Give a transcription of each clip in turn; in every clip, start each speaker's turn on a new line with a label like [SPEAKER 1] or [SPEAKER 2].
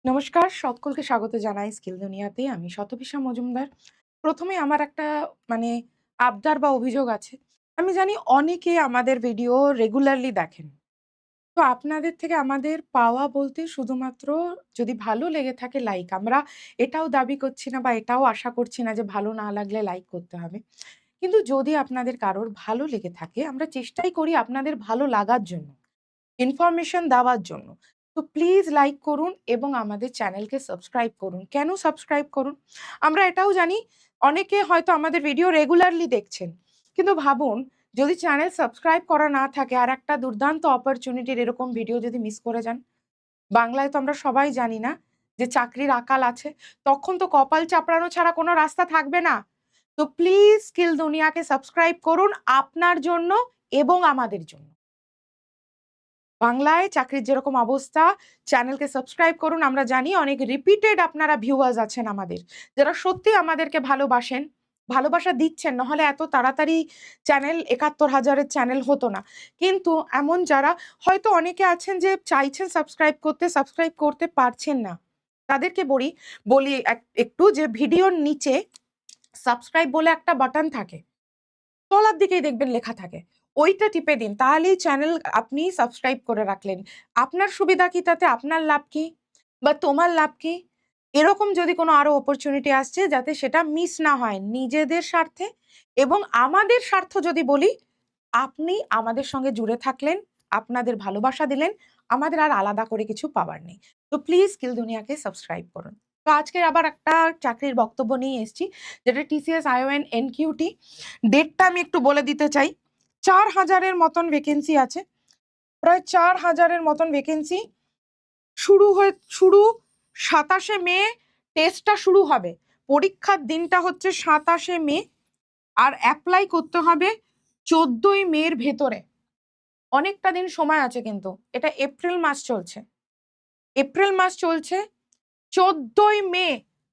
[SPEAKER 1] নমস্কার, সকলকে স্বাগত জানাই স্কিল দুনিয়াতে। আমি শতবিশা মজুমদার। ১ম এ আমার একটা মানে আবদার বা অভিযোগ আছে। আমি জানি অনেকে আমাদের ভিডিও রেগুলারলি দেখেন। তো আপনাদের থেকে আমাদের পাওয়া বলতে শুধুমাত্র যদি ভালো লেগে থাকে লাইক। আমরা এটাও দাবি করছি না বা এটাও আশা করছি না যে ভালো না লাগলে লাইক করতে হবে। কিন্তু যদি আপনাদের কারোর ভালো লেগে থাকে, আমরা চেষ্টাই করি আপনাদের ভালো লাগার জন্য। ইনফরমেশন দেওয়ার জন্য। তো প্লিজ লাইক করুন এবং আমাদের চ্যানেলকে সাবস্ক্রাইব করুন। কেন সাবস্ক্রাইব করুন? আমরা এটাও জানি অনেকে হয়তো আমাদের ভিডিও রেগুলারলি দেখছেন। কিন্তু ভাবুন যদি চ্যানেল সাবস্ক্রাইব করা না থাকে আর একটা দুর্দান্ত অপরচুনিটির এরকম ভিডিও যদি মিস করে যান। বাংলায় তো আমরা সবাই জানি না যে চাকরির আকাল আছে। তখন তো কপাল চাপড়ানো ছাড়া কোনো রাস্তা থাকবে না। তো প্লিজ স্কিল দুনিয়াকে সাবস্ক্রাইব করুন আপনার জন্য এবং আমাদের জন্য। বাংলায় চাকরির যেরকম অবস্থা, চ্যানেলকে সাবস্ক্রাইব করুন। আমরা জানি অনেক রিপিটেড আপনারা ভিউয়ার্স আছেন আমাদের। যারা সত্যি আমাদেরকে ভালোবাসেন, ভালোবাসা দিচ্ছেন। নাহলে এত তাড়াতাড়ি চ্যানেল ৭১,০০০ এর চ্যানেল হতো না। কিন্তু এমন যারা হয়তো অনেকে আছেন যে চাইছেন সাবস্ক্রাইব করতে পারছেন না। তাদেরকে বলি একটু যে ভিডিওর নিচে সাবস্ক্রাইব বলে একটা বাটন থাকে। তলার দিকেই দেখবেন লেখা থাকে। ওইটা টিপে দিন। তাহলেই চ্যানেল আপনি সাবস্ক্রাইব করে রাখলেন। আপনার সুবিধা কি তাতে? আপনার লাভ কি? বা তোমার লাভ কি? এরকম যদি কোনো আরো অপরচুনিটি আসছে যাতে সেটা মিস না হয় নিজেদের স্বার্থে এবং আমাদের স্বার্থ যদি বলি, আপনি আমাদের সঙ্গে জুড়ে থাকলেন, আপনাদের ভালোবাসা দিলেন, আমাদের আর আলাদা করে কিছু পাওয়ার নেই। তো প্লিজ স্কিল দুনিয়াকে সাবস্ক্রাইব করুন। তো আজকে আবার একটা চাকরির বক্তব্য নিয়ে এসেছি যেটা টিসিএস আইওএন এনকিউটি। ডেটটা আমি একটু বলে দিতে চাই। ৪,০০০ এর মতন ভ্যাকেন্সি আছে। প্রায় ৪,০০০ এর মতন ভ্যাকেন্সি। শুরু ২৭শে মে টেস্টটা শুরু হবে। পরীক্ষার দিনটা হচ্ছে ২৭শে মে আর এপ্লাই করতে হবে ১৪ই মের ভেতরে। অনেকটা দিন সময় আছে কিন্তু। এটা এপ্রিল মাস চলছে। এপ্রিল মাস চলছে ১৪ই মে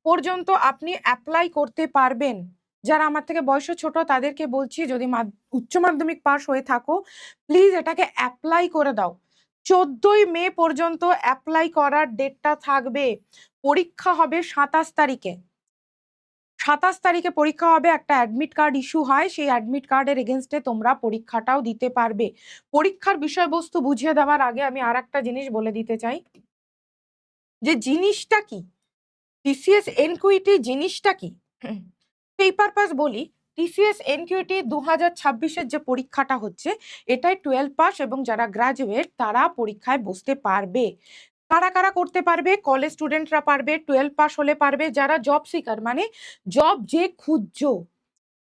[SPEAKER 1] পর্যন্ত আপনি এপ্লাই করতে পারবেন। যারা আমার থেকে বয়সে ছোট তাদেরকে বলছি যদি উচ্চ মাধ্যমিক পাস হয়ে থাকো প্লিজ এটাকে এপ্লাই করে দাও। ১৪ই মে পর্যন্ত এপ্লাই করার ডেটটা থাকবে। পরীক্ষা হবে ২৭ তারিখে। ২৭ তারিখে পরীক্ষা হবে। একটা অ্যাডমিট কার্ড ইস্যু হয়। সেই অ্যাডমিট কার্ডের এগেইনস্টে তোমরা পরীক্ষাটাও দিতে পারবে। পরীক্ষার বিষয়বস্তু বুঝিয়ে দেওয়ার আগে আমি আরেকটা জিনিস বলে দিতে চাই যে জিনিসটা কি? টিসিএস এনকিউটি জিনিসটা কি? সেই পারপাস বলি, টিসিএস এনকিউটি ২০২৬ এর যে পরীক্ষাটা হচ্ছে, এটায় 12 পাস এবং যারা গ্র্যাজুয়েট তারা পরীক্ষায় বসতে পারবে। কারা করতে পারবে? কলেজ স্টুডেন্টরা পারবে, 12 পাস হলে পারবে, যারা জব সিকার মানে জব যে খুঁজছো,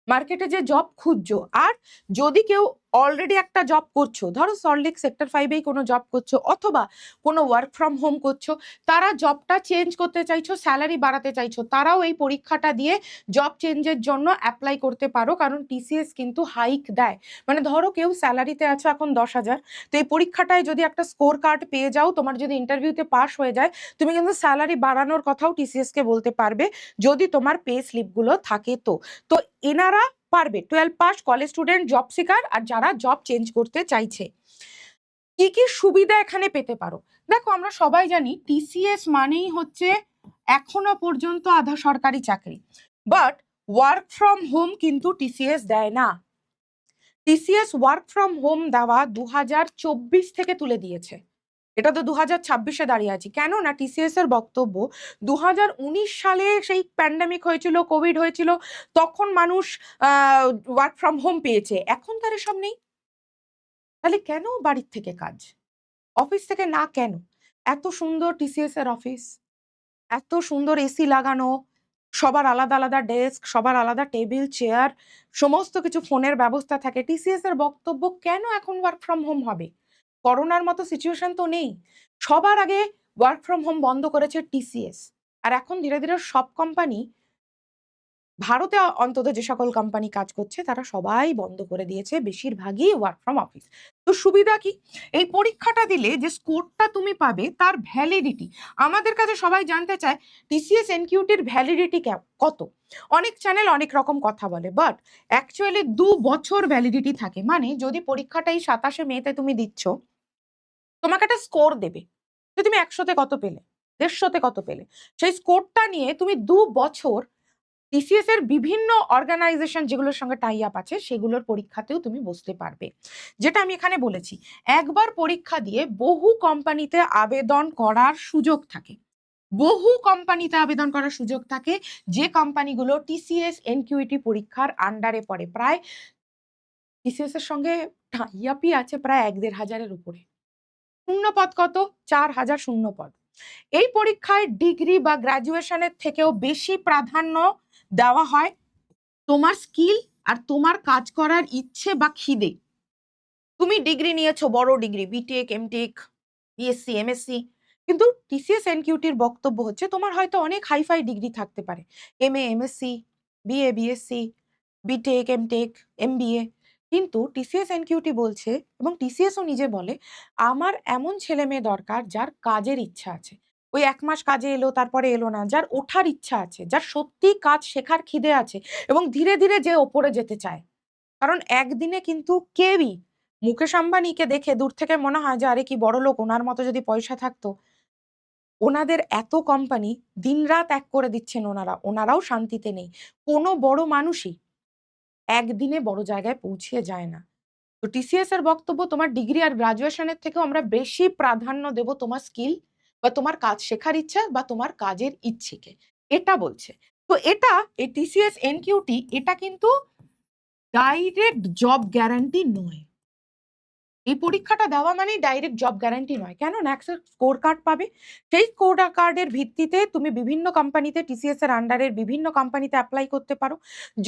[SPEAKER 1] মার্কেটে যে জব খুঁজছো আর যদি কেউ অলরেডি একটা জব করছো, ধরো সল্টলেক সেক্টর 5 এই কোনো জব করছো অথবা কোনো ওয়ার্ক ফ্রম হোম করছো, তারা জবটা চেঞ্জ করতে চাইছো, স্যালারি বাড়াতে চাইছো, তারাও এই পরীক্ষাটা দিয়ে জব চেঞ্জের জন্য অ্যাপ্লাই করতে পারো। কারণ টিসিএস কিন্তু হাইক দেয়। মানে ধরো কেউ স্যালারিতে আছে এখন ১০,০০০, তো এই পরীক্ষাটায় যদি একটা স্কোর কার্ড পেয়ে যাও, তোমার যদি ইন্টারভিউতে পাস হয়ে যায়, তুমি কিন্তু স্যালারি বাড়ানোর কথাও টিসিএস কে বলতে পারবে যদি তোমার পে স্লিপগুলো থাকে। তো এনারা পারবে 12 pass, college student, job seeker আর যারা জব চেঞ্জ করতে চাইছে। কি সুবিধা এখানে পেতে পারো? দেখো আমরা সবাই জানি টিসিএস মানেই হচ্ছে এখনো পর্যন্ত আধা সরকারি চাকরি। বাট ওয়ার্ক ফ্রম হোম কিন্তু টিসিএস দেয় না। টিসিএস ওয়ার্ক ফ্রম হোম দেওয়া ২০২৪ থেকে তুলে দিয়েছে। এটা তো ২০২৬-এ দাঁড়িয়ে আছি। কেন না টিসিএস এর বক্তব্য ২০১৯ সালে সেই প্যান্ডেমিক হয়েছিল, কোভিড হয়েছিল, তখন মানুষ ওয়ার্ক ফ্রম হোম পেয়েছে। এখন তার এসব নেই। তাহলে কেন বাড়ির থেকে কাজ? অফিস থেকে না কেন? এত সুন্দর টিসিএস এর অফিস, এত সুন্দর এসি লাগানো, সবার আলাদা আলাদা ডেস্ক, সবার আলাদা টেবিল, চেয়ার, সমস্ত কিছু ফোনের ব্যবস্থা থাকে। টিসিএস এর বক্তব্য কেন এখন ওয়ার্ক ফ্রম হোম হবে? করোনার মতো সিচুয়েশন তো নেই। সবার আগে ওয়ার্ক ফ্রম হোম বন্ধ করেছে টিসিএস। আর এখন ধীরে ধীরে সব কোম্পানি, ভারতে অন্তত যে সকল কোম্পানি কাজ করছে তারা সবাই বন্ধ করে দিয়েছে, বেশিরভাগই ওয়ার্ক ফ্রম অফিস। তো সুবিধা কি? এই পরীক্ষাটা দিলে যে স্কোরটা তুমি পাবে তার ভ্যালিডিটি, আমাদের কাছে সবাই জানতে চায় টিসিএস এনকিউটির ভ্যালিডিটি কত। অনেক চ্যানেল অনেক রকম কথা বলে, বাট অ্যাকচুয়ালি ২ বছর ভ্যালিডিটি থাকে। মানে যদি পরীক্ষাটা এই ২৭শে মেতে তুমি দিচ্ছ, তোমাকে একটা স্কোর দেবে যে তুমি ১০০-তে কত পেলে। 150তে কত পেলে, সেই স্কোরটা নিয়ে তুমি 2 বছর টিসিএস এর বিভিন্ন অর্গানাইজেশন যেগুলোর সঙ্গে টাই আপ আছে সেগুলোর পরীক্ষাতেও তুমি বসতে পারবে। যেটা আমি এখানে বলেছি, একবার পরীক্ষা দিয়ে বহু কোম্পানিতে আবেদন করার সুযোগ থাকে, বহু কোম্পানিতে আবেদন করার সুযোগ থাকে, যে কোম্পানিগুলো টিসিএস এনকিউটি পরীক্ষার আন্ডারে পড়ে। প্রায় টিসিএস এর সঙ্গে টাই আপই আছে প্রায় 1-1.5 উপরে। শূন্যপদ কত? 4,000 শূন্যপদ। এই পরীক্ষায় ডিগ্রি বা গ্রাজুয়েশনের থেকেও বেশি প্রাধান্য দেওয়া হয় তোমার স্কিল আর তোমার কাজ করার ইচ্ছে বা খিদে। তুমি ডিগ্রি নিয়েছো, বড় degree, BTech, MTech, BSc, MSc, কিন্তু টিসিএস এনকিউটির বক্তব্য হচ্ছে তোমার হয়তো অনেক হাইফাই ডিগ্রি থাকতে পারে, MA, MSc, BA, BSc, BTech, MTech, MBA, কিন্তু টিসিএস এনকিউটি বলছে এবং টিসিএসও নিজে বলে আমার এমন ছেলে মেয়ে দরকার যার কাজের ইচ্ছা আছে, ওই 1 মাস কাজে এলো তারপরে এলো না, যার ওঠার ইচ্ছা আছে, যার সত্যি কাজ শেখার খিদে আছে এবং ধীরে ধীরে যে ওপরে যেতে চায়। কারণ একদিনে কিন্তু কেউই মুকেশ আম্বানিকে দেখে দূর থেকে মনে হয় যে আরে কি বড় লোক, ওনার মতো যদি পয়সা থাকতো। ওনাদের এত কোম্পানি দিনরাত এক করে দিচ্ছেন, ওনারাও শান্তিতে নেই। কোনো বড় মানুষই একদিনে বড় জায়গায় পৌঁছে যায় না। তো টিসিএস এর বক্তব্য তোমার ডিগ্রি আর গ্রাজুয়েশনের থেকেও আমরা বেশি প্রাধান্য দেব তোমার স্কিল বা তোমার কাজ শেখার ইচ্ছা বা তোমার কাজের ইচ্ছেকে, এটা বলছে। তো এটা এই টিসিএস এনকিউটি এটা কিন্তু ডাইরেক্ট জব গ্যারান্টি নয়। এই পরীক্ষাটা দেওয়া মানেই ডাইরেক্ট জব গ্যারান্টি নয়। কেন না? একটা স্কোর কার্ড পাবে, সেই স্কোর কার্ডের ভিত্তিতে তুমি বিভিন্ন কোম্পানিতে টিসিএস এর আন্ডারের বিভিন্ন কোম্পানিতে অ্যাপ্লাই করতে পারো।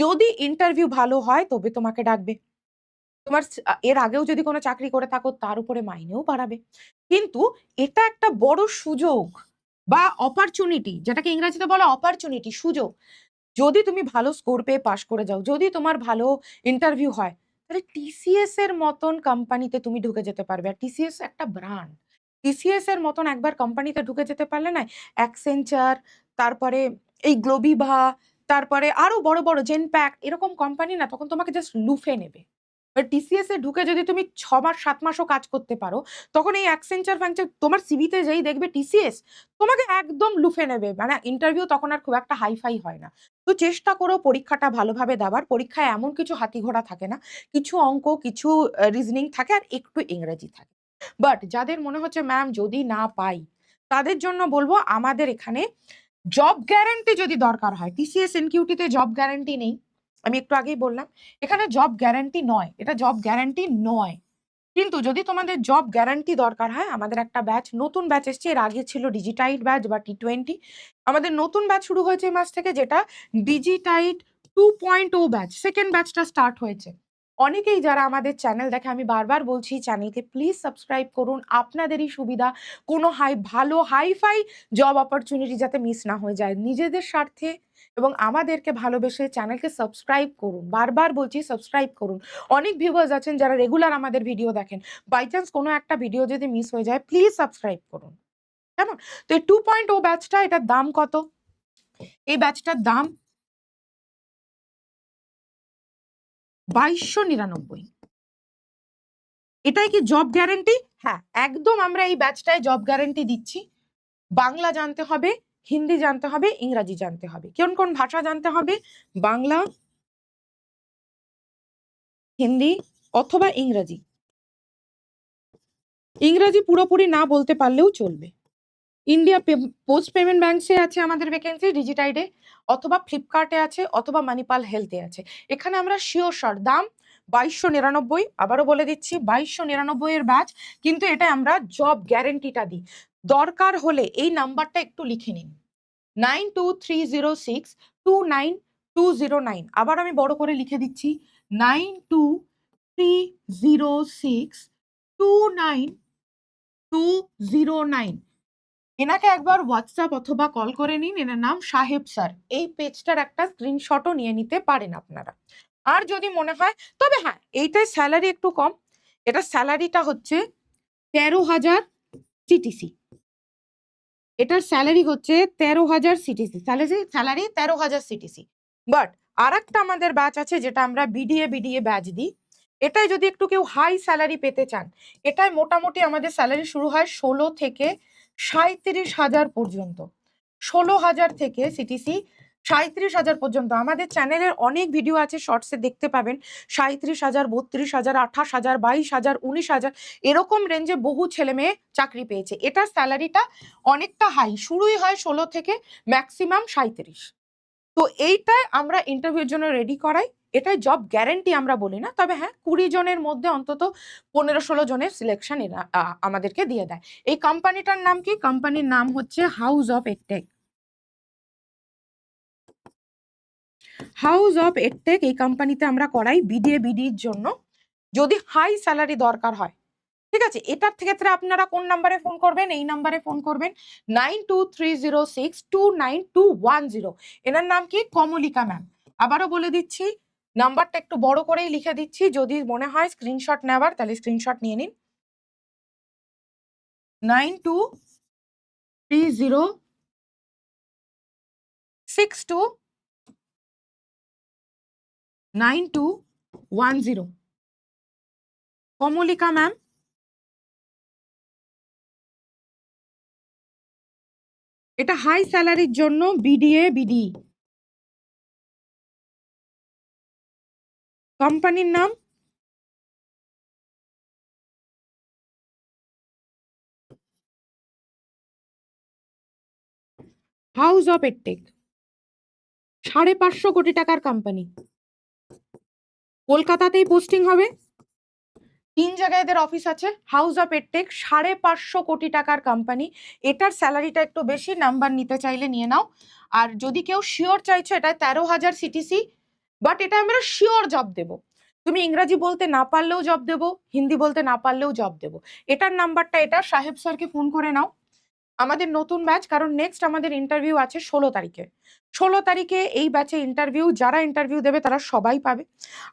[SPEAKER 1] যদি ইন্টারভিউ ভালো হয় তবে তোমাকে ডাকবে। তোমার এর আগেও যদি কোনো চাকরি করে থাকো তার উপরে মাইনেও বাড়াবে। কিন্তু এটা একটা বড় সুযোগ বা অপরচুনিটি, যেটাকে ইংরেজিতে বলে অপরচুনিটি, সুযোগ। যদি তুমি ভালো স্কোর পেয়ে পাশ করে যাও, যদি তোমার ভালো ইন্টারভিউ হয়, তাহলে টিসিএস এর মতন কোম্পানিতে তুমি ঢুকে যেতে পারবে। আর টিসিএস একটা ব্র্যান্ড। টিসিএস এর মতন একবার কোম্পানিতে ঢুকে যেতে পারলে না, অ্যাকসেঞ্চার, তারপরে এই গ্লোবিভা, তারপরে আরো বড় বড় জেনপ্যাক্ট, এরকম কোম্পানি না তখন তোমাকে জাস্ট লুফে নেবে। টিসিএস এ ঢুকে যদি তুমি 6 মাস 7 মাসও কাজ করতে পারো, তখন এই অ্যাকসেঞ্চার ফ্যাকচার তোমার সিভিতে যেই দেখবে টিসিএস, তোমাকে একদম লুফে নেবে। মানে ইন্টারভিউ তখন আর খুব একটা হাইফাই হয় না। তো চেষ্টা করো পরীক্ষাটা ভালোভাবে দেওয়ার। পরীক্ষায় এমন কিছু হাতিঘোড়া থাকে না, কিছু অঙ্ক, কিছু রিজনিং থাকে আর একটু ইংরেজি থাকে। বাট যাদের মনে হচ্ছে ম্যাম যদি না পাই, তাদের জন্য বলবো আমাদের এখানে জব গ্যারান্টি যদি দরকার হয়, টিসিএস এনকিউটিতে জব গ্যারান্টি নেই, আমি একটু আগেই বললাম। এখানে জব গ্যারান্টি নয়, এটা জব গ্যারান্টি নয়। কিন্তু যদি তোমাদের জব গ্যারান্টি দরকার হয়, আমাদের একটা ব্যাচ, নতুন ব্যাচ এসছে, এর আগে ছিল ডিজিটাইট ব্যাচ বা T20। আমাদের নতুন ব্যাচ শুরু হয়েছে এই মাস থেকে, যেটা ডিজিটাইট 2.0 ব্যাচ, সেকেন্ড ব্যাচটা স্টার্ট হয়েছে। অনেকেই যারা আমাদের চ্যানেল দেখে, আমি বারবার বলছি চ্যানেলকে প্লিজ সাবস্ক্রাইব করুন, আপনাদেরই সুবিধা। কোনো ভালো হাইফাই জব অপরচুনিটি যাতে মিস না হয়ে যায়, নিজেদের স্বার্থে এবং আমাদেরকে ভালোবেসে চ্যানেলকে সাবস্ক্রাইব করুন। বারবার বলছি সাবস্ক্রাইব করুন। অনেক ভিউয়ার্স আছেন যারা রেগুলার আমাদের ভিডিও দেখেন, বাই চান্স কোনো একটা ভিডিও যদি মিস হয়ে যায় প্লিজ সাবস্ক্রাইব করুন, কেমন? তো এই 2.0 ব্যাচটা, এটার দাম কত? এই ব্যাচটার দাম 2299। এটাই কি জব গ্যারান্টি? হ্যাঁ, একদম আমরা এই ব্যাচটায় জব গ্যারান্টি দিচ্ছি। বাংলা জানতে হবে, হিন্দি জানতে হবে, ইংরাজি জানতে হবে। কোন কোন ভাষা জানতে হবে? বাংলা, হিন্দি অথবা ইংরাজি। ইংরাজি পুরোপুরি না বলতে পারলেও চলবে। ইন্ডিয়া পোস্ট পেমেন্ট ব্যাংকসে আছে আমাদের ভ্যাকেন্সি ডিজিটাইডে, অথবা ফ্লিপকার্টে আছে, অথবা মানিপাল হেলথে আছে। এখানে আমরা শিওর শর্ট দাম 2299। আবারও বলে দিচ্ছি 2299 এর ব্যাচ, কিন্তু এটা আমরা জব গ্যারেন্টিটা দিই। দরকার হলে এই নাম্বারটা একটু লিখে নিন, 9230629209। আবার আমি বড় করে লিখে দিচ্ছি, 9230629209। এনাকে একবার হোয়াটসঅ্যাপ অথবা কল করে নিন। এনার নাম সাহেব স্যার। এই পেজটার একটা স্ক্রিনশটও নিয়ে নিতে পারেন আপনারা। আর যদি মনে হয়, তবে হ্যাঁ, এইটার স্যালারি একটু কম। এটা স্যালারিটা হচ্ছে 13,000 সিটিসি। এটার স্যালারি হচ্ছে 13,000 সিটিসি, স্যালারি 13,000 সিটিসি। বাট আর একটা আমাদের ব্যাচ আছে যেটা আমরা বিডিএ ব্যাচ দিই। এটাই যদি একটু কেউ হাই স্যালারি পেতে চান, এটাই মোটামুটি আমাদের স্যালারি শুরু হয় 16 থেকে 37,000 পর্যন্ত, 16,000 থেকে সিটিসি 37,000 পর্যন্ত। আমাদের চ্যানেলের অনেক ভিডিও আছে, শর্টসে দেখতে পাবেন। 37,000, 32,000, 28,000, 22,000, 19,000 এরকম রেঞ্জে বহু ছেলে মেয়ে চাকরি পেয়েছে। এটার স্যালারিটা অনেকটা হাই, শুরুই হয় 16 থেকে, ম্যাক্সিমাম 37। তো এইটায় আমরা ইন্টারভিউর জন্য রেডি করাই। এটাই জব গ্যারেন্টি আমরা বলি না, তবে হ্যাঁ 20 জনের মধ্যে অন্তত 15-16 জনের সিলেকশন এরা আমাদেরকে দিয়ে দেয়। এই কোম্পানিটার নাম কি? কোম্পানির নাম হচ্ছে house of edtech. House of edtech এই কোম্পানিতে আমরা করাই বিডিএ বিডির জন্য, যদি হাই স্যালারি দরকার হয়। ঠিক আছে, এটার ক্ষেত্রে আপনারা কোন নাম্বারে ফোন করবেন? এই নাম্বারে ফোন করবেন 9230629210। এনার নাম কি? কমলিকা ম্যাম। আবারও বলে দিচ্ছি, নাম্বারটা একটু বড় করেই লিখে দিচ্ছি, যদি মনে হয় স্ক্রিনশট নেওয়ার তাহলে স্ক্রিনশট নিয়ে নিন। 9230629210। কমলিকা ম্যাম। এটা হাই স্যালারির জন্য বিডিএ বিডি। কোম্পানির নাম হাউস অফ এডটেক। 550 কোটি টাকার কোম্পানি, কলকাতাতেই পোস্টিং হবে। 3 জায়গায় এদের অফিস আছে। হাউস অফ এডটেক 550 কোটি টাকার কোম্পানি। এটার স্যালারিটা একটু বেশি, নাম্বার নিতে চাইলে নিয়ে নাও। আর যদি কেউ শিওর চাইছো, এটা 13,000 সিটিসি, বাট এটা আমরা শিওর জব দেব। তুমি ইংরাজি বলতে না পারলেও জব দেব, হিন্দি বলতে না পারলেও জব দেব। এটার নাম্বারটা এটা, সাহেব স্যারকে ফোন করে নাও। আমাদের নতুন ব্যাচ, কারণ নেক্সট আমাদের ইন্টারভিউ আছে 16 তারিখে। 16 তারিখে এই ব্যাচে ইন্টারভিউ, যারা ইন্টারভিউ দেবে তারা সবাই পাবে।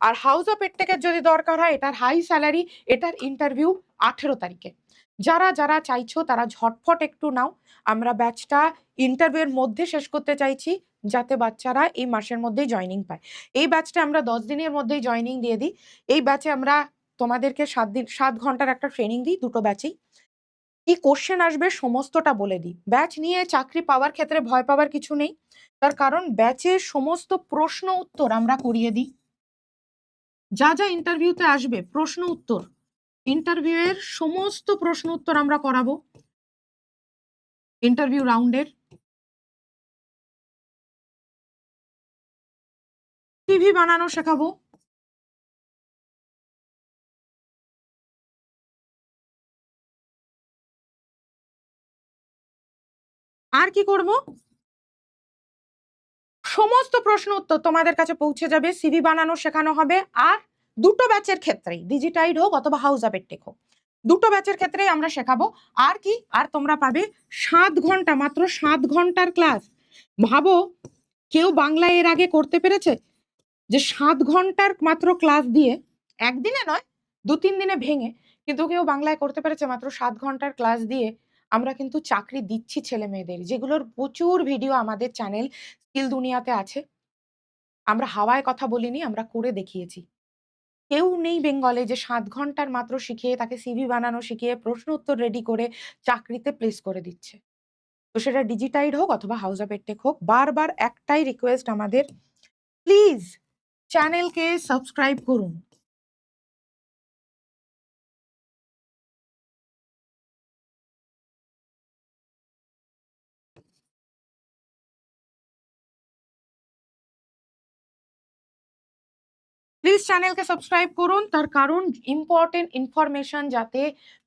[SPEAKER 1] আর হাউস অফ এডটেকের যদি দরকার হয়, এটার হাই স্যালারি, এটার ইন্টারভিউ 18 তারিখে। যারা যারা চাইছো তারা ঝটফট একটু নাও। আমরা ব্যাচটা ইন্টারভিউর মধ্যে শেষ করতে চাইছি, যাতে বাচ্চারা এই মাসের মধ্যেই জয়নিং পায়। এই ব্যাচটা আমরা 10 দিনের মধ্যেই জয়নিং দিয়ে দিই। এই ব্যাচে আমরা তোমাদেরকে 7 ঘন্টার একটা ট্রেনিং দিই, দুটো ব্যাচেই। কি কোশ্চেন আসবে সমস্তটা বলে দিই। ব্যাচ নিয়ে চাকরি পাওয়ার ক্ষেত্রে ভয় পাওয়ার কিছু নেই, তার কারণ ব্যাচের সমস্ত প্রশ্ন উত্তর আমরা করিয়ে দিই। যা যা ইন্টারভিউতে আসবে প্রশ্ন উত্তর, ইন্টারভিউয়ের সমস্ত প্রশ্ন উত্তর আমরা করাবো ইন্টারভিউ রাউন্ডের। সিভি বানানো শেখাবো। আর কি করব? সমস্ত প্রশ্ন উত্তর তোমাদের কাছে পৌঁছে যাবে, সিভি বানানো শেখানো হবে। আর দুটো ব্যাচের ক্ষেত্রেই, ডিজিটাইড হোক অথবা হাউস অফ এডটেক হোক, দুটো ব্যাচের ক্ষেত্রেই আমরা শেখাবো। আর কি? আর তোমরা পাবে 7 ঘন্টা, মাত্র 7 ঘন্টার ক্লাস। ভাবো, কেউ বাংলা এর আগে করতে পেরেছে যে 7 ঘন্টার মাত্র ক্লাস দিয়ে, একদিনে নয় 2-3 দিনে ভেঙে, কিন্তু কেউ বাংলায় করতে পেরেছে মাত্র 7 ঘন্টার ক্লাস দিয়ে। আমরা কিন্তু চাকরি দিচ্ছি ছেলে মেয়েদের, যেগুলোর প্রচুর ভিডিও আমাদের চ্যানেল স্কিল দুনিয়াতে আছে। আমরা হাওয়ায় কথা বলিনি, আমরা করে দেখিয়েছি। কেউ নেই বেঙ্গলে যে 7 ঘন্টার মাত্র শিখিয়ে তাকে সিভি বানানো শিখিয়ে প্রশ্ন উত্তর রেডি করে চাকরিতে প্লেস করে দিচ্ছে। তো সেটা ডিজিটাইড হোক অথবা হাউস অফ এডটেক হোক, বারবার একটাই রিকোয়েস্ট আমাদের, প্লিজ চ্যানেলকে সাবস্ক্রাইব করুন। প্লিজ চ্যানেলকে সাবস্ক্রাইব করুন, তার কারণ ইম্পর্টেন্ট ইনফরমেশন যাতে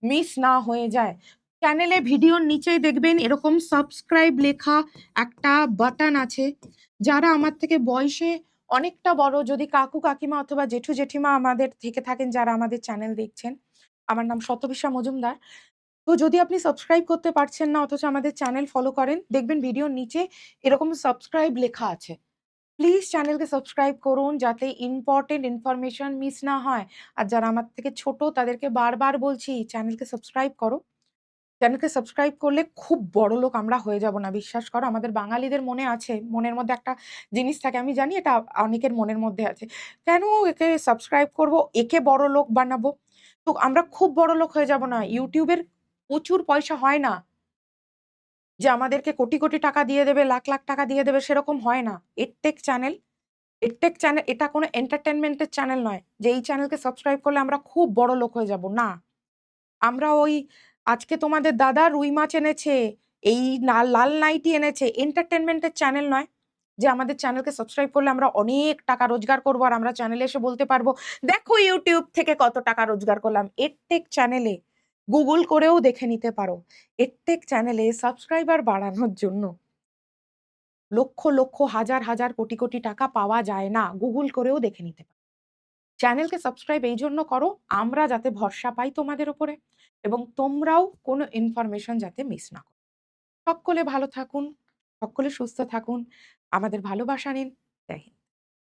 [SPEAKER 1] মিস না হয়ে যায়। চ্যানেলে ভিডিওর নিচেই দেখবেন এরকম সাবস্ক্রাইব লেখা একটা বাটন আছে। যারা আমার থেকে বয়সে অনেকটা বড়, যদি কাকু কাকিমা অথবা জেঠু জেঠিমা আমাদের থেকে থাকেন, যারা আমাদের চ্যানেল দেখছেন, আমার নাম শতবিশা মজুমদার। তো যদি আপনি সাবস্ক্রাইব করতে পারছেন না অথচ আমাদের চ্যানেল ফলো করেন, দেখবেন ভিডিওর নিচে এরকম সাবস্ক্রাইব লেখা আছে। প্লিজ চ্যানেলকে সাবস্ক্রাইব করুন, যাতে ইম্পর্টেন্ট ইনফরমেশন মিস না হয়। আর যারা আমার থেকে ছোট তাদেরকে বারবার বলছি, চ্যানেলকে সাবস্ক্রাইব করো। চ্যানেলকে সাবস্ক্রাইব করলে খুব বড়লোক আমরা হয়ে যাব না, বিশ্বাস করো। আমাদের বাঙালিদের মনে আছে, মনের মধ্যে একটা জিনিস থাকে, আমি জানি এটা অনেকের মনের মধ্যে আছে, কেন একে সাবস্ক্রাইব করব, একে বড়লোক বানাবো। তো আমরা খুব বড়লোক হয়ে যাব না। ইউটিউবের প্রচুর পয়সা হয় না, যে আমাদেরকে কোটি, কোটি টাকা দিয়ে দেবে, লাখ, লাখ টাকা দিয়ে দেবে সেরকম হয় না। এডটেক চ্যানেল এটা কোনো entertainment এর চ্যানেল নয়। যে এই চ্যানেলকে সাবস্ক্রাইব করলে আমরা খুব বড়লোক হয়ে যাব। না। আমরা ওই আজকে তোমাদের দাদা রুই মাছ এনেছে, এই লাল নাইটি এনেছে, entertainment এর চ্যানেল নয়। যে আমাদের চ্যানেলকে সাবস্ক্রাইব করলে আমরা অনেক টাকা রোজগার করব আর আমরা চ্যানেলে এসে বলতে পারবো, "দেখো YouTube থেকে কত টাকা রোজগার করলাম।" এডটেক চ্যানেলে গুগল করেও দেখে নিতে পারো। এডটেক চ্যানেলে সাবস্ক্রাইবার বাড়ানোর জন্য লক্ষ, লক্ষ, হাজার, হাজার, কোটি, কোটি টাকা পাওয়া যায় না। গুগল করেও দেখে নিতে পারো। চ্যানেলকে সাবস্ক্রাইব এইজন্য করো, আমরা যাতে ভরসা পাই তোমাদের উপরে এবং তোমরাও কোনো ইনফরমেশন যাতে মিস না করো। সকলে ভালো থাকুন, সকলে সুস্থ থাকুন। আমাদের ভালোবাসা নিন। জয় হিন্দ।